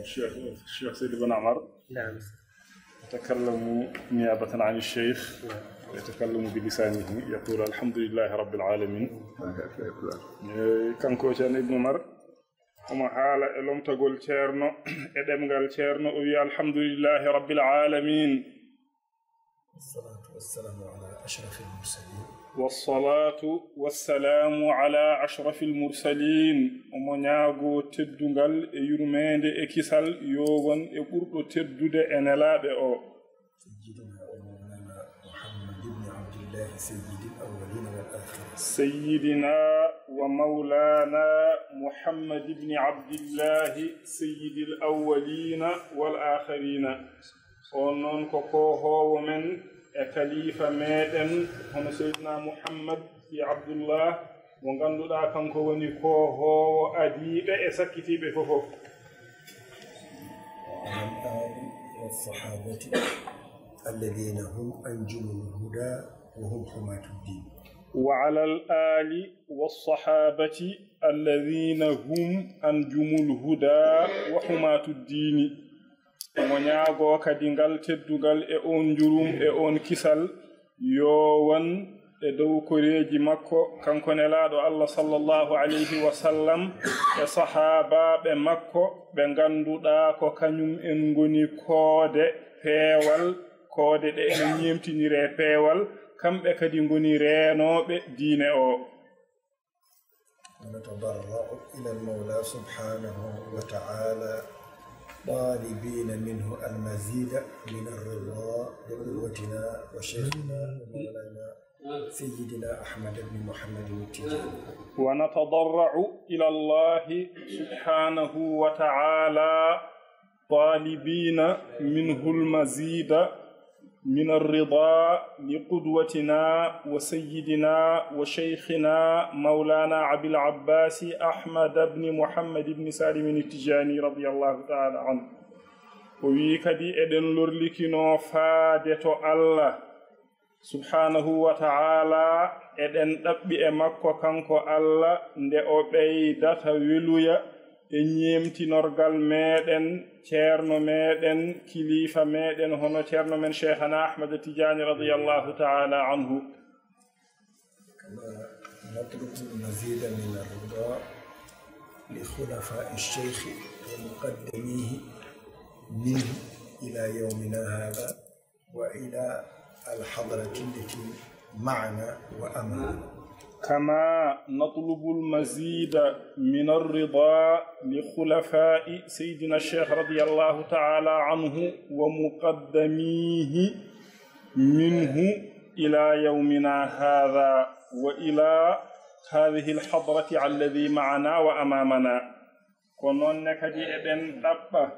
الشيخ سيد بن عمر. نعم. يتكلم نيابة عن الشيخ. يتكلم بلسانه يقول الحمد لله رب العالمين. كان كوشان ابن عمر وما حال لم تقول شيرنو ادم قال شيرنو وي الحمد لله رب العالمين. والصلاة والسلام على أشرف المرسلين. والصلاة والسلام على أشرف المرسلين. ومنياغو تدنغال يرمند اكسال يوغن يقرطو تدود انلابه او سيدنا ومولانا محمد بن عبد الله سيد الأولين والآخرين. سيدنا ومولانا محمد بن عبد الله سيد الأولين والآخرين. ونون كوكو هو من خليفة ميدن هنا سيدنا محمد في عبد الله وغندودا كانكو وني كو هو اديبه e sakkitibe fofof. وعن الآل والصحابة الذين هم أنجم الهدى وهم حماة الدين. وعلى الآل والصحابة الذين هم أنجم الهدى وحماة الدين. ونياغو كدينغال تدوغال e on jurum e on kisal yowan e dow koreji makko kanko nelaado Allah sallallahu alayhi wa sallam e sahaabaɓe makko ɓe ganduɗa ko kañum en ngoni koode peewal koode ɗe ene ñemtinire peewal kamɓe kadi ngoni reenoɓe diine o. ونتضرع إلى المولى سبحانه وتعالى طالبين منه المزيد من الرضا بقوتنا وشيخنا ومولانا سيدنا أحمد بن محمد التجاني. ونتضرع إلى الله سبحانه وتعالى طالبين منه المزيد من الرضا لقدوتنا وسيدنا وشيخنا مولانا أبي العباس أحمد بن محمد بن سالم التجاني رضي الله تعالى عنه. ويكدي إذن لرلكنو فادتو الله سبحانه وتعالى إذن تبئ مكو كانكو الله nde o ɓeydata weluya e ñemtinorgal meɗen ceerno meɗen kilifa meɗen hono ceerno men cheikhana ahmad tijani radiyallahu ta'ala anhu. كما نطلب المزيد من الرضا لخلفاء الشيخ ومقدميه منه إلى يومنا هذا وإلى الحضرة التي معنا وأمامنا. كما نطلب المزيد من الرضا لخلفاء سيدنا الشيخ رضي الله تعالى عنه ومقدميه منه إلى يومنا هذا وإلى هذه الحضرة الذي معنا وأمامنا. كونون نكدي إذن دبا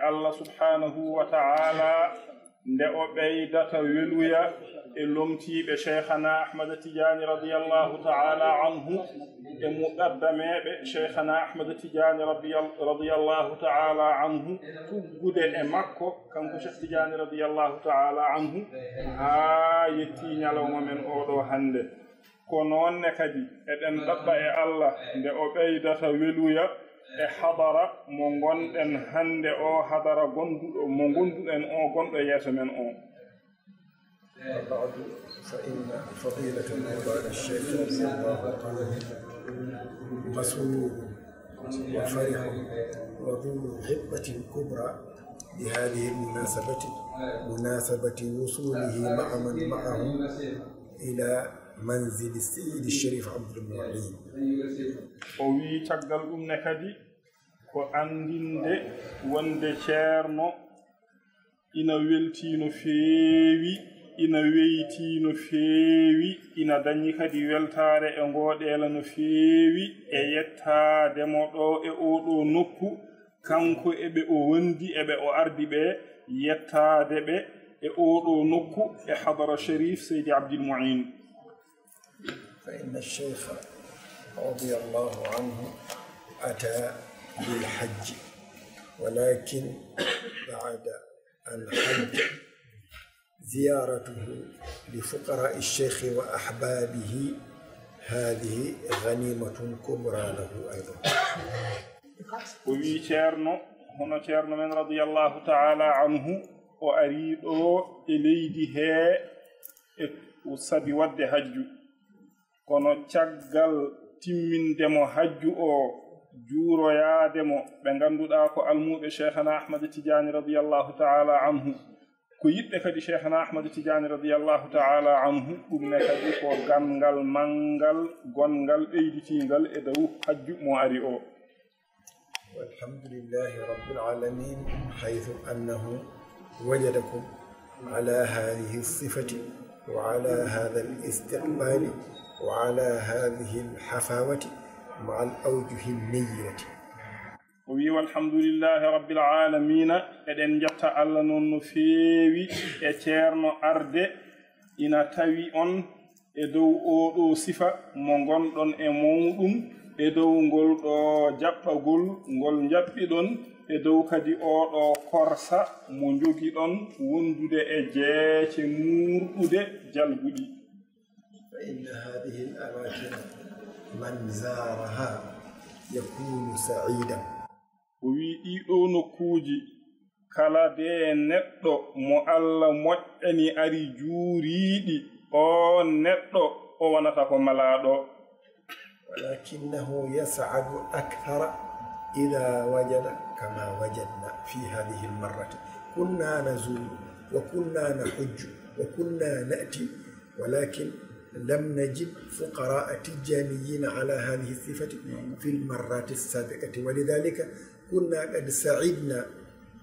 الله سبحانه وتعالى nde o ɓeydata weluya e lomtiiɓe cheikhana ahmada tidiani radiyallahu ta'ala anhu e muqaddameɓe cheikhana ahmada tidiani radiyallahu ta'ala anhu tuggude e makko kanko cheikh tidiani radiyallahu ta'ala anhu haa yetti ñalawma men oɗo hande. ko noonne kadi eɗen ɗaɓɓa e Allah nde o ɓeydata weluya e hadara mo gonɗen hande o hadara gonduɗo mo gonduɗen o gonɗo yeeso men o. وبعد فإن فضيلة مولانا الشيخ رضي الله عنه مسرور وفرح وذو غبة كبرى بهذه المناسبة مناسبة وصوله مع من معه إلى منزل السيد الشريف عبد المعين. وي تاغال دوم نكادي ko andinde wonde ceerno ina welti no feewi ina weyti no feewi ina dañi kadi weltare e ngoɗela no feewi e yettade mo ɗo e oɗo nokku kanko eɓe o wondi eɓe o ardi ɓe yettade ɓe e oɗo nokku e hadara sharif seydi abdil muin. فإن الشيخ رضي الله عنه أتى بالحج ولكن بعد الحج زيارته لفقراء الشيخ وأحبابه هذه غنيمة كبرى له أيضا. وي ceerno hono ceerno men radiyallahu ta'ala anhu o ari ɗo e leydi he e sabi wadde hajju kono caggal timmindemo hajju o juuroyaademo ɓe ngannduɗaa ko almuɓe cheikhana ahmad tidiani radiyallahu ta'ala anhu ko yiɗɓe kadi cheikhana ahmad tidiani radiyallahu ta'ala anhu ɗum ne kadi ko ganngal manngal gongal ɓeyditingal e dow hajju mo ari o والحمد لله رب العالمين حيث أنه وجدكم على هذه الصفة وعلى هذا الاستقبال وعلى هذه الحفاوة مع الأوجه النيرة وي والحمد لله رب العالمين إذن جتا الله نون فيوي إتيرنو أرد إنا تاوي أن إدو أو صفة مونغون دون إموم إدو نقول جابا نقول جابي دون إدو كدي أو كورسا مونجوكي دون وندود إجيش مور جالبودي فإن هذه الأماكن من زارها يكون سعيدا وي إيدو نكوجي kala de neɗɗo mo Allah moƴƴani ari juuriiɗi o neɗɗo o wonata ko malaaɗo ولكنه يسعد أكثر إذا وجد كما وجدنا في هذه المرة كنا نزور وكنا نحج وكنا نأتي ولكن لم نجد فقراء تجانيين على هذه الصفة في المرات السابقة ولذلك كنا قد سعدنا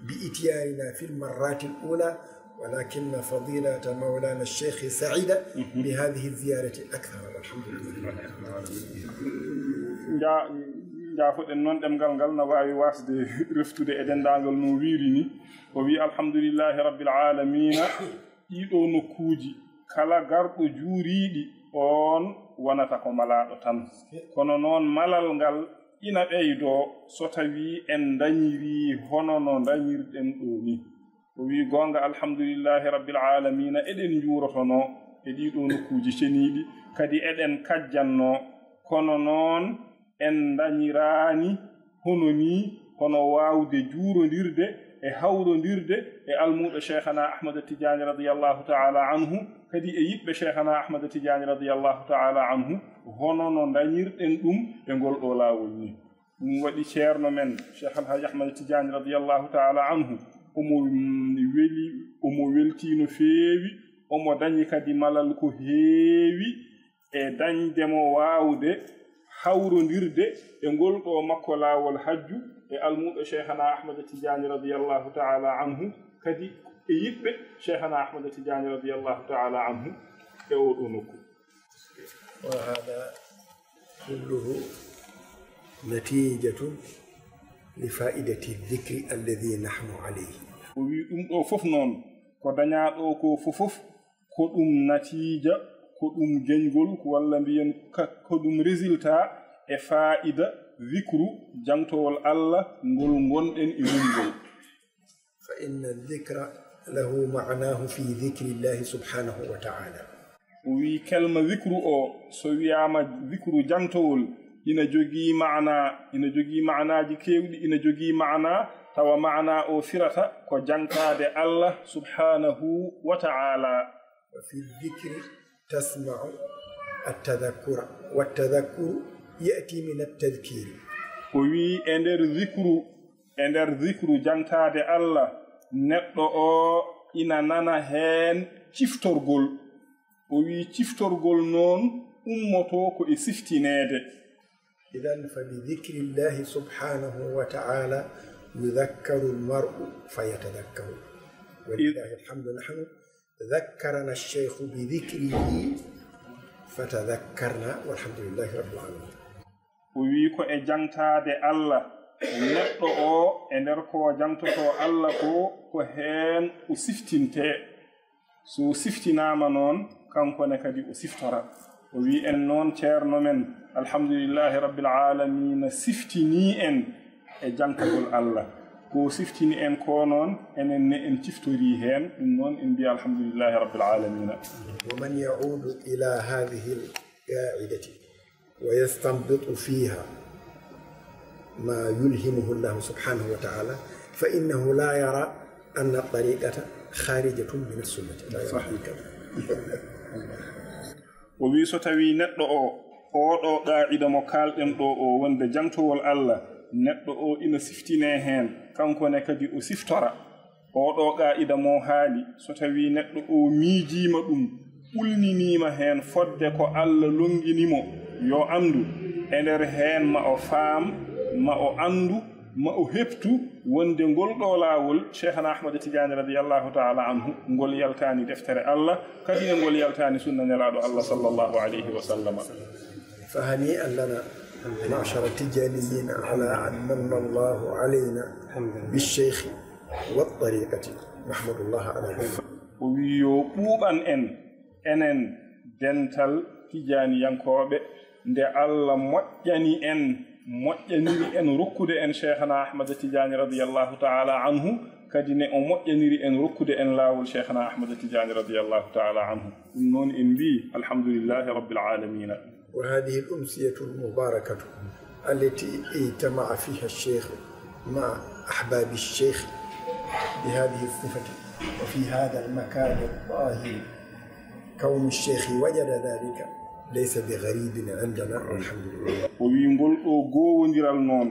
بإتياننا في المرات الأولى ولكن فضيلة مولانا الشيخ سعيد بهذه الزيارة أكثر والحمد لله jaafoɗen noon ɗemgal ngal no waawi wasde reftude e denndaangal no wiiri ni o wi alhamdulillahi rabbil alamina ɗiɗo nokkuuji kala garɗo juuriiɗi on wonata ko malaaɗo tan kono noon malal ngal ina ɓeydoo so tawii en dañirii hono no dañirɗen ɗo ni o wi goonga alhamdulillahi rabbil alamina eɗen njuurotonoo e ɗiɗo nokkuuji ceniiɗi kadi eɗen kajjannoo kono noon en dañiraani hono nii hono waawde juurondirde e hawrondirde e almuɓe cheikhana ahmad tidiani radiyallahu ta'ala anhu kadi e yiɓɓe cheikhana ahmad tidiani radiyallahu ta'ala anhu hono no dañirɗen ɗum e ngol ɗo laawol ni ɗum waɗi ceerno men cheikh alhaji ahmad tidiani radiyallahu ta'ala anhu omo weltii no feewi omo dañi kadi malal ko heewi e dañdemo waawde hawrondirde e ngol ɗo makko laawol hajju e almuɓe cheikhana ahmad tidiani radiyallahu ta'ala anhu kadi e yiɓɓe cheikhana ahmad tidiani radiyallahu ta'ala anhu e oɗo nokku وهذا كله نتيجة لفائدة الذكر الذي نحن عليه وي ɗum ɗo fof noon ko dañaaɗo ko fofof ko ɗum natiija ko ɗum geñgol ko walla mbiyen ko ɗum résultat e faa'ida ذكر جانتول الله ngol gonɗen e mumgol فإن الذكر له معناه في ذكر الله سبحانه وتعالى وي كلمة ذكر أو سوياما ذكر جانتول ina jogi maanaaji keewɗi ina jogi maana tawa maana o firata ko jankaade Allah subhanahu wa ta'ala وفي الذكر تسمع التذكر والتذكر يأتي من التذكير وي ender ذكر jankaade Allah neɗɗo o ina nana heen ciftorgol o wi ciftorgol noon ummoto ko e siftineede إذن فبذكر الله سبحانه وتعالى يذكر المرء فيتذكر ولله الحمد نحن ذكرنا الشيخ بذكره فتذكرنا والحمد لله رب العالمين ويكو جانتاد الله neɗɗo o e nder ko jantoto Allah ko heen o siftinte so siftinama noon kankone kadi o siftora o wi en noon ceerno men alhamdulillahi rabbil alamin siftini en e jankagol Allah ko siftini en ko noon enen ne en ciftori heen ɗum noon en mbiya alhamdulillahi rabbil alamin ومن يعود إلى هذه القاعدة ويستنبط فيها ما يلهمه الله سبحانه وتعالى فإنه لا يرى أن الطريقة خارجة من السنة لا يرى وبي سو تاوي نيدو o ɗo qaa'ida mo kalɗen ɗo o wonde jangtowol Allah neɗɗo o ina siftine heen kanko ne kadi o siftora o ɗo qaa'ida mo haali so tawi neɗɗo o miijiima ɗum ɓulniniima heen fodde ko Allah longinimo yo anndu e nder heen ma o faam ma o anndu ma o heɓtu wonde ngol ɗo laawol cheikhana ahmad tidiani radiyallahu taala anhu ngol yaltaani deftere Allah kadi e ngol yaltaani sunna nelaaɗo Allah sallallahu alayhi wa sallam. فهنيئا لنا معشر التجانيين على أن من الله علينا بالشيخ والطريقة نحمد الله على ذلك. ويو بوبان enen dental tijaniyankoɓe nde Allah moƴƴaniri en rokkude en cheikhana ahmad tidiani radiyallahu ta'ala anhu kadi ne o moƴƴaniri en rokkude en laawol cheikhana ahmad tidiani radiyallahu ta'ala anhu ɗum noon en mbi alhamdulillahi rabbil alamin. وهذه الأمسية المباركة التي اجتمع فيها الشيخ مع أحباب الشيخ بهذه الصفة وفي هذا المكان الطاهر كون الشيخ وجد ذلك ليس بغريب عندنا والحمد لله. وينقول غونديرال نون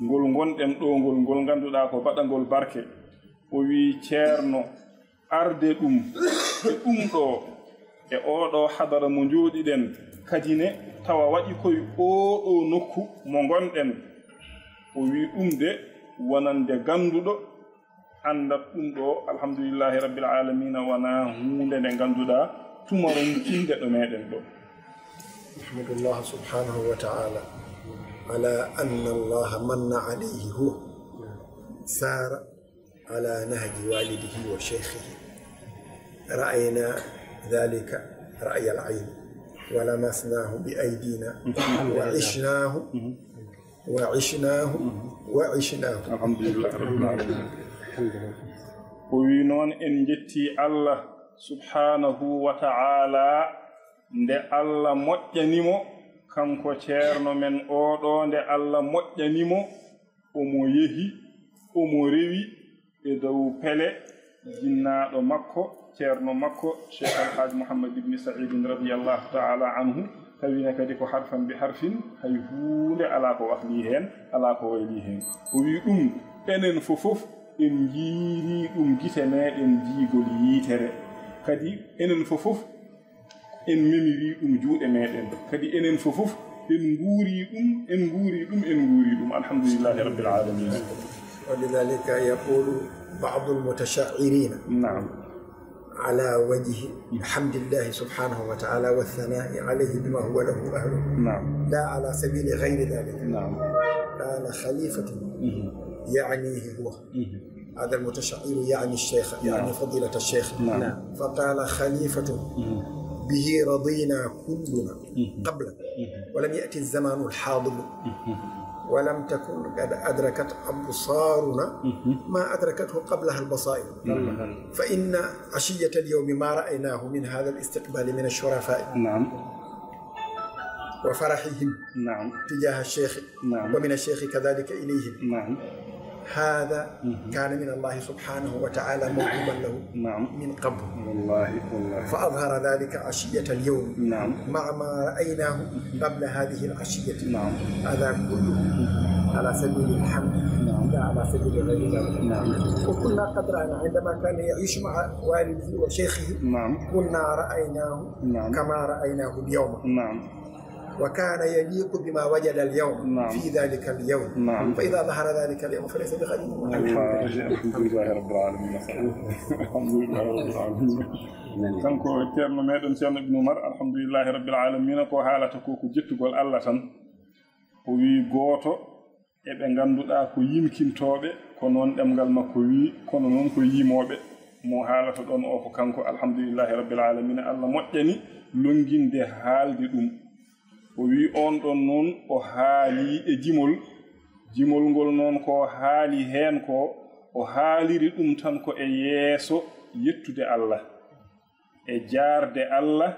ngol gonden do ngol ganduda ko badangol barke o wi ceerno arde dum do e odo hadara mo jodi den kadi ne tawa waɗi koye oɗo nokku mo gonɗen o wi ɗum de wonande ganduɗo andat ɗum ɗo alhamdulillahi rabbil alamina wona hunde nde ganduɗa tumaron kinde ɗo meɗen ɗo. ahmadullah subhanahu wa ta'ala ala anna Allah manna alayhi huwa sara ala nahji walidihi wa shaykhihi ra'ayna dhalika ra'y al-'ayn ولمسناه بأيدينا وعشناه الحمد لله رب العالمين. وينون إن جتي الله سبحانه وتعالى nde Allah moƴƴanimo kanko ceerno men oɗo nde Allah moƴƴanimo omo yehi omo rewi e dow pele jinnaɗo makko ceerno makko cheikh alhaji mouhammad ibni saidin radiyallahu taala anhu tawine kadi ko harfan bi harfin hay hunde ala ko wahli hen ala ko wayli hen o wi ɗum enen fofof en jiiri ɗum gite meɗen jiigol yiitere kadi enen fofof en memiri ɗum juuɗe meɗen kadi enen fofof en nguuri ɗum alhamdulillahi rabbil alamin. ولذلك يقول بعض المتشاعرين نعم على وجه حمد الله سبحانه وتعالى والثناء عليه بما هو له أهله نعم لا على سبيل غير ذلك. نعم كان خليفة يعنيه هو هذا المتشعر يعني الشيخ يعني فضيلة الشيخ. نعم. فقال خليفة به رضينا كلنا قبل ولم يأتي الزمان الحاضر ولم تكن قد أدركت أبصارنا ما أدركته قبلها البصائر. فإن عشية اليوم ما رأيناه من هذا الاستقبال من الشرفاء. نعم. وفرحهم. نعم. تجاه الشيخ. نعم. ومن الشيخ كذلك إليهم. نعم. هذا كان من الله سبحانه وتعالى موهوبا له. نعم. من قبل. والله. فأظهر ذلك عشية اليوم. نعم. مع ما رأيناه قبل هذه العشية. نعم. هذا كله على سبيل الحمد. نعم. لا على سبيل غير ذلك. نعم. وكنا قد رأينا عندما كان يعيش مع والده وشيخه. نعم. كنا رأيناه. نعم. كما رأيناه اليوم. نعم. وكان يليق بما وجد اليوم. نعم. في ذلك اليوم. نعم. فإذا ظهر ذلك اليوم فليس بغريب. الحمد لله رب العالمين. الحمد لله رب العالمين. kanko ceerno meɗen ceerno ibnu umar alhamdulillahi rabbil alamin ko haalata ko ko jettugol Allah tan o wi gooto eɓe ganduɗa ko yimkintoɓe ko noon ɗemgal makko wi kono noon ko yimoɓe mo haalata ɗon o ko kanko alhamdulillahi rabbil alamin Allah moƴƴani longinde haalde ɗum o wi on ɗon noon o haali e jimol ngol noon ko haali hen ko o haaliri ɗum tan ko e yeeso yettude Allah e jaarde Allah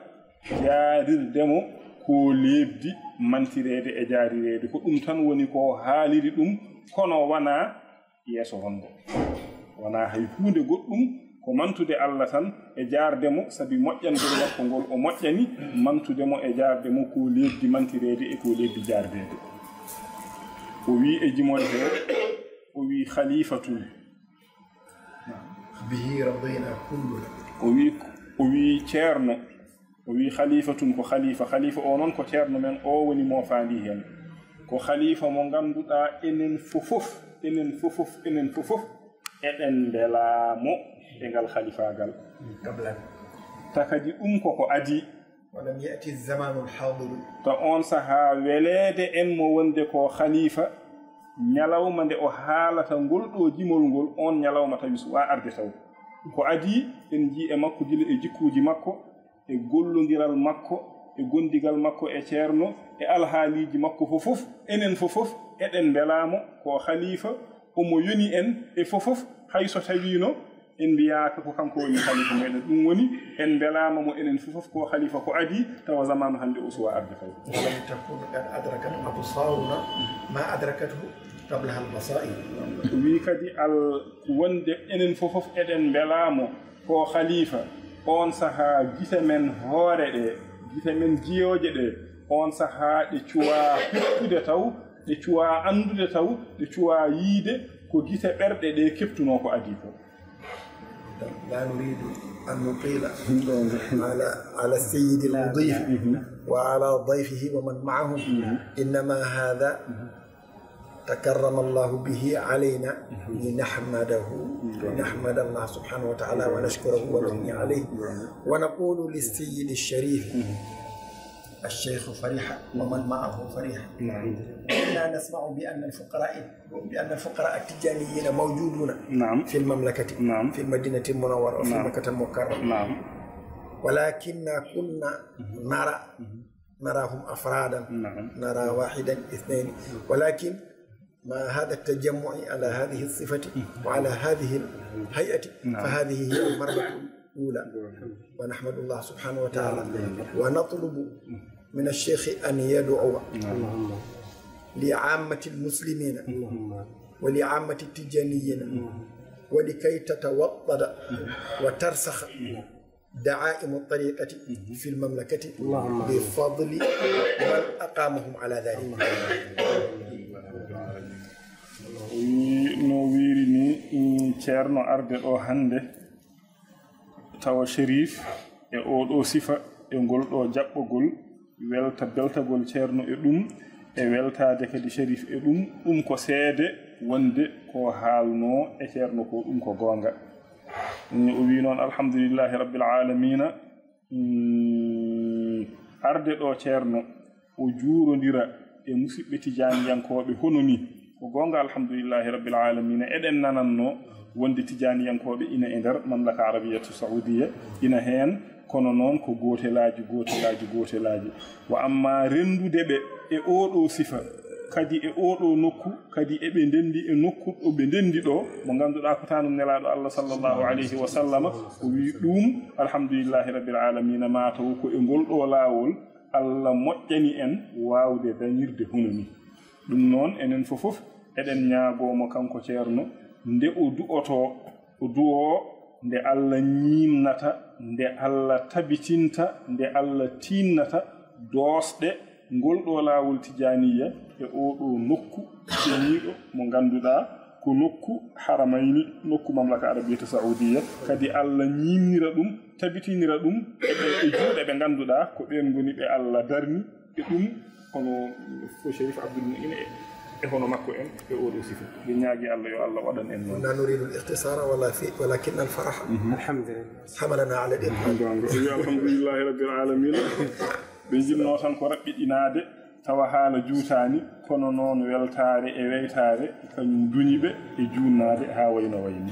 jaarirdemo ko lebdi mantirede e jaarirede ko ɗum tan woni ko haaliri ɗum kono wana yeeso wongo wona hay hunde goɗɗum ko mantude Allah tan e jaardemo sabi moƴƴangol makko ngol o moƴƴani mantudemo e jaardemo ko lebbi mantirede e ko lebbi jaardede o wi e jimol he o wi khalifatul bihi radina kulluna o wi ceerno o wi khalifatun ko khalifa o noon ko ceerno men o woni mo faandi hen ko khalifa mo ganduɗa enen fofof eɗen belamo e ngal khalifagal takadi ɗum koko adi walam yati zamanu lhadiru to on saha weleede en mo wonde ko khalifa ñalawma nde o haalata ngol ɗo jimol ngol on ñalawma tawi suwa arde taw ko adi en ji e makko gila e jikkuji makko e gollodiral makko e gondigal makko e ceerno e alhaaliji makko fofof enen fofof eɗen belamo ko khalifa omo yoni en e fofof hayso tawino en mbiyaka ko kanko woni khalifa meɗen ɗum woni en belama mo enen fofof ko khalifa ko adi tawa zamanu hande o suwa arde taw walam takun qad adrakat absaruna ma adrakathu qablaha albasair wi kadi wonde enen fofof eɗen belamo ko khalifa on saha gite men hoore ɗe gite men jiyoje ɗe on saha ɗe cuwa hettude taw ɗe cuwa andude taw ɗe cuwa yiide ko gite ɓerɗe ɗe keptuno ko adi ko لا نريد أن نطيل على السيد المضيف وعلى ضيفه ومن معهم إنما هذا تكرم الله به علينا لنحمد الله سبحانه وتعالى ونشكره ونثني عليه ونقول للسيد الشريف الشيخ فرحة ومن معه فرحة إنا نسمع بأن الفقراء التجانيين موجودون في المملكة في المدينة المنورة وفي مكة المكرمة ولكننا كنا نراهم أفرادا نرى واحدا اثنين ولكن مع هذا التجمع على هذه الصفة وعلى هذه الهيئة فهذه هي المرة الأولى ونحمد الله سبحانه وتعالى ونطلب من الشيخ أن يدعو لعامة المسلمين ولعامة التجانيين ولكي تتوطد وترسخ دعائم الطريقة في المملكة بفضل من أقامهم على ذلك. no wirini ceerno arde ɗo hande tawa sherif e oɗo sifa e ngol ɗo jaɓɓogol welta beltagol ceerno e ɗum e weltade kadi sherif e ɗum ko seede wonde ko haalno e ceerno ko ɗum ko gonga o wi noon alhamdulillahi rabbil alamina arde ɗo ceerno o juurodira e musidɓe tijaniyankoɓe hono ni ko gonga alhamdulillahi rabbil alamina eɗen nananno wonde tijaniyankoɓe ina e nder mamlaka arabiyatu saudiya ina hen kono noon ko gotelaji wa amma rendude ɓe e oɗo sifa kadi e oɗo nokku kadi eɓe ndendi e nokku ɗo ɓe ndendi ɗo mo ganduɗa ko tanum nelaɗo Allah sallallahu alayhi wa sallama o wi ɗum alhamdulillahi rabbil alamina mataw ko e ngol ɗo lawol Allah moƴƴani en wawde dañirde hono ni ɗum noon enen fofof eɗen ñaagomo kanko ceerno nde o du'o nde Allah ñimnata nde Allah tabitinta nde Allah tinnata doosɗe ngol ɗo laawol tijaniya e oɗo nokku ceniɗo mo ganduɗa ko nokku haramayni nokku mamlaka arabiyatu saudiya kadi Allah ñimnira ɗum tabitinira ɗum e juuɗe ɓe ganduɗa ko ɓen goni ɓe Allah darni e ɗum kono fo Sherif Abdoul e hono makko en e oɗo sifa ɓe ñaagui Allah yo Allah waɗan en noon لا نريد الاختصار ولكن الفرح الحمد لله حملنا على الإطلاق الحمد لله رب العالمين ɓe jinno tan ko raɓɓiɗinade tawa haala juutani kono noon weltare e weytare kañum duñiɓe e junnade ha wayno wayni